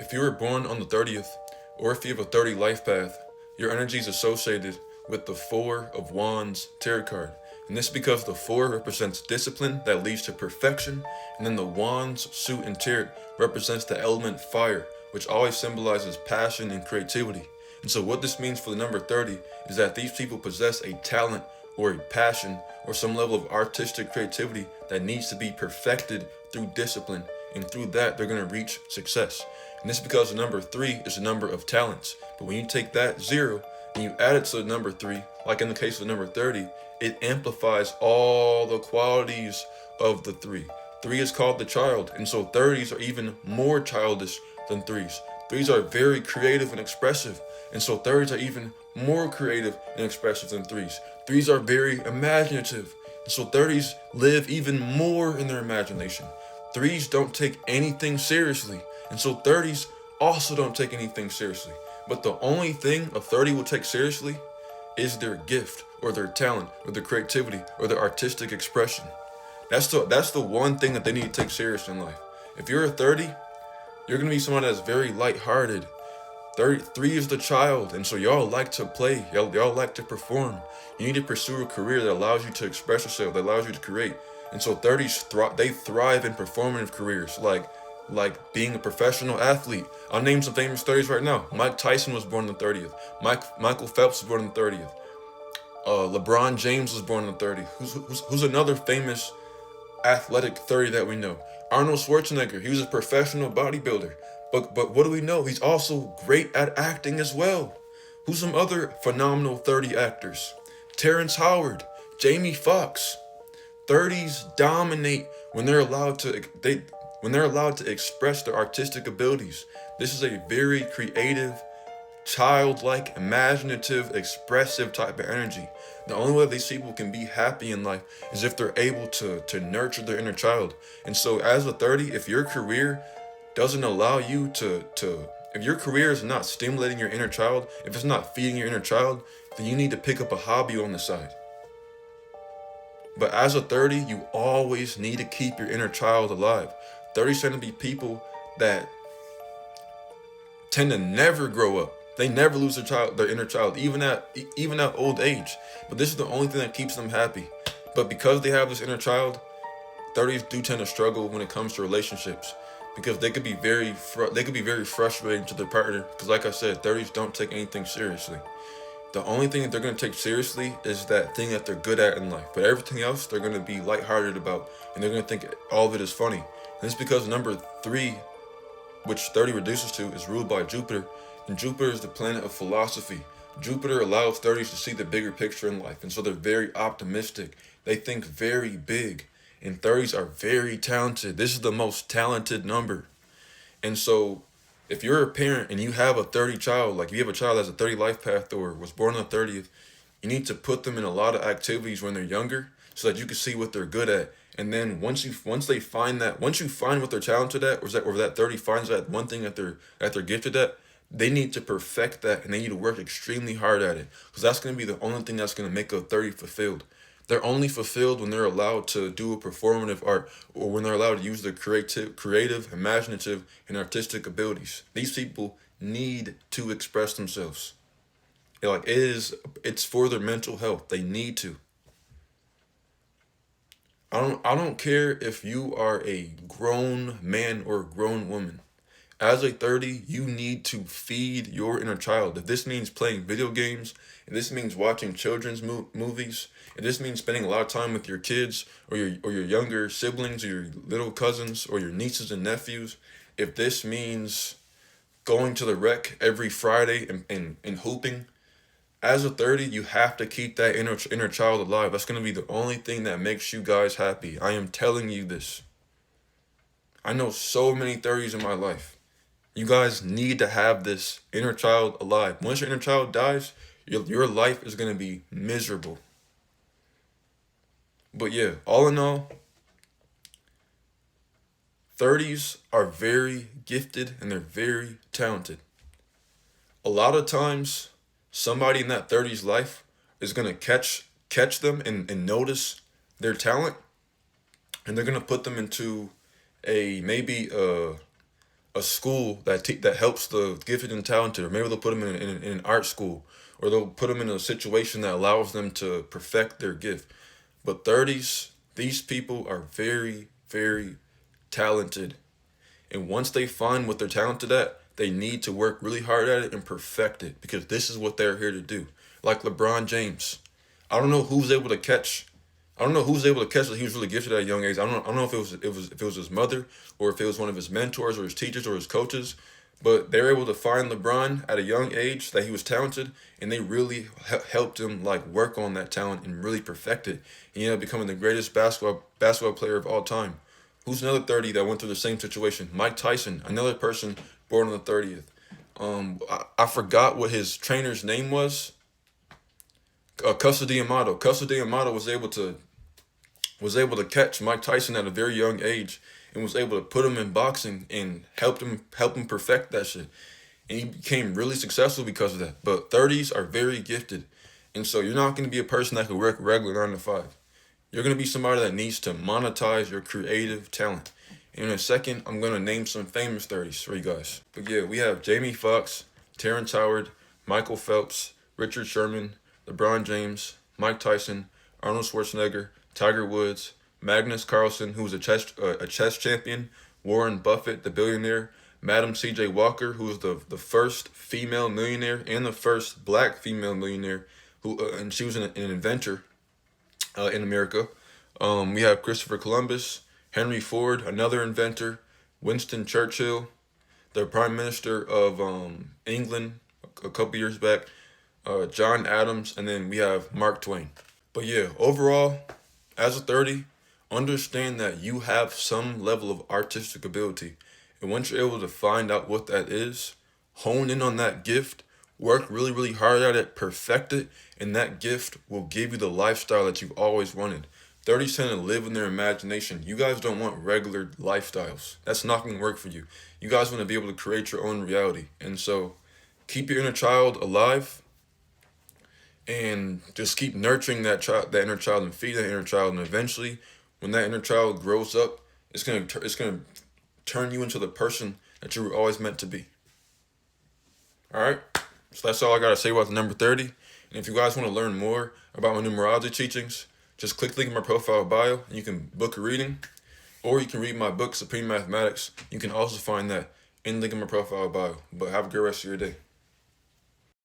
If you were born on the 30th, or if you have a 30 life path, your energy is associated with the Four of Wands tarot card. And this is because the four represents discipline that leads to perfection, and then the wands, suit, and tarot represents the element fire, which always symbolizes passion and creativity. And so what this means for the number 30 is that these people possess a talent or a passion or some level of artistic creativity that needs to be perfected through discipline, and through that they're going to reach success. And this is because the number 3 is the number of talents. But when you take that 0 and you add it to the number 3, like in the case of the number 30, it amplifies all the qualities of the 3. 3 is called the child, and so 30s are even more childish than 3s. 3s are very creative and expressive, and so 30s are even more creative and expressive than 3s. 3s are very imaginative, and so 30s live even more in their imagination. 3s don't take anything seriously, and so 30s also don't take anything seriously. But the only thing a 30 will take seriously is their gift or their talent or their creativity or their artistic expression. That's the one thing that they need to take serious in life. If you're a 30, you're gonna be someone that's very lighthearted. 33 is the child, and so y'all like to play, y'all like to perform. You need to pursue a career that allows you to express yourself, that allows you to create. And so 30s they thrive in performative careers, like being a professional athlete. I'll name some famous 30s right now. Mike Tyson was born on the 30th. Michael Phelps was born on the 30th. LeBron James was born on the 30th. Who's another famous athletic 30 that we know? Arnold Schwarzenegger. He was a professional bodybuilder. But what do we know? He's also great at acting as well. Who's some other phenomenal 30 actors? Terrence Howard, Jamie Foxx. 30s dominate when they're allowed to express their artistic abilities. This is a very creative, childlike, imaginative, expressive type of energy. The only way these people can be happy in life is if they're able to nurture their inner child. And so as a 30, if your career doesn't allow you if your career is not stimulating your inner child, if it's not feeding your inner child, then you need to pick up a hobby on the side. But as a 30, you always need to keep your inner child alive. 30s tend to be people that tend to never grow up. They never lose their inner child, even at old age. But this is the only thing that keeps them happy. But because they have this inner child, 30s do tend to struggle when it comes to relationships, because they could be very frustrating to their partner. Because like I said, 30s don't take anything seriously. The only thing that they're going to take seriously is that thing that they're good at in life. But everything else, they're going to be lighthearted about, and they're going to think all of it is funny. And it's because number 3, which 30 reduces to, is ruled by Jupiter, and Jupiter is the planet of philosophy. Jupiter allows 30s to see the bigger picture in life, and so they're very optimistic. They think very big, and 30s are very talented. This is the most talented number. And so if you're a parent and you have a 30 child, like if you have a child that's a 30 life path or was born on the 30th, you need to put them in a lot of activities when they're younger so that you can see what they're good at. And then once you find what they're talented at, or that 30 finds that one thing that they're gifted at, they need to perfect that, and they need to work extremely hard at it, because that's going to be the only thing that's going to make a 30 fulfilled. They're only fulfilled when they're allowed to do a performative art, or when they're allowed to use their creative, imaginative, and artistic abilities. These people need to express themselves. It's for their mental health. They need to. I don't care if you are a grown man or a grown woman. As a 30, you need to feed your inner child. If this means playing video games, if this means watching children's movies, if this means spending a lot of time with your kids or your younger siblings or your little cousins or your nieces and nephews, if this means going to the rec every Friday and hooping, as a 30, you have to keep that inner child alive. That's going to be the only thing that makes you guys happy. I am telling you this. I know so many 30s in my life. You guys need to have this inner child alive. Once your inner child dies, your life is going to be miserable. But yeah, all in all, 30s are very gifted and they're very talented. A lot of times, somebody in that 30s life is going to catch them and notice their talent, and they're going to put them into maybe a school that helps the gifted and talented, or maybe they'll put them in an art school, or they'll put them in a situation that allows them to perfect their gift. But 30s, these people are very, very talented. And once they find what they're talented at, they need to work really hard at it and perfect it, because this is what they're here to do. Like LeBron James. I don't know who's able to catch. I don't know who's able to catch that he was really gifted at a young age. I don't know if it was his mother, or if it was one of his mentors or his teachers or his coaches, but they were able to find LeBron at a young age that he was talented, and they really helped him like work on that talent and really perfect it. And he ended up becoming the greatest basketball player of all time. Who's another 30 that went through the same situation? Mike Tyson, another person born on the 30th. I forgot what his trainer's name was. Custody Amato. Custody Amato was able to catch Mike Tyson at a very young age, and was able to put him in boxing and help him perfect that shit. And he became really successful because of that. But 30s are very gifted. And so you're not going to be a person that can work regular 9 to 5. You're going to be somebody that needs to monetize your creative talent. And in a second, I'm going to name some famous 30s for you guys. But yeah, we have Jamie Foxx, Terrence Howard, Michael Phelps, Richard Sherman, LeBron James, Mike Tyson, Arnold Schwarzenegger, Tiger Woods, Magnus Carlsen, who was a chess champion, Warren Buffett, the billionaire, Madam C.J. Walker, who was the first female millionaire and the first black female millionaire, and she was an inventor in America. We have Christopher Columbus, Henry Ford, another inventor, Winston Churchill, the Prime Minister of England a couple years back, John Adams, and then we have Mark Twain. But yeah, overall, as a 30, understand that you have some level of artistic ability. And once you're able to find out what that is, hone in on that gift, work really, really hard at it, perfect it, and that gift will give you the lifestyle that you've always wanted. 30s tend to live in their imagination. You guys don't want regular lifestyles. That's not going to work for you. You guys want to be able to create your own reality. And so keep your inner child alive, and just keep nurturing that inner child, and feed that inner child. And eventually, when that inner child grows up, it's gonna turn you into the person that you were always meant to be. All right, so that's all I gotta say about the number 30. And if you guys want to learn more about my numerology teachings, just click the link in my profile bio, and you can book a reading, or you can read my book, Supreme Mathematics. You can also find that in the link in my profile bio. But have a great rest of your day.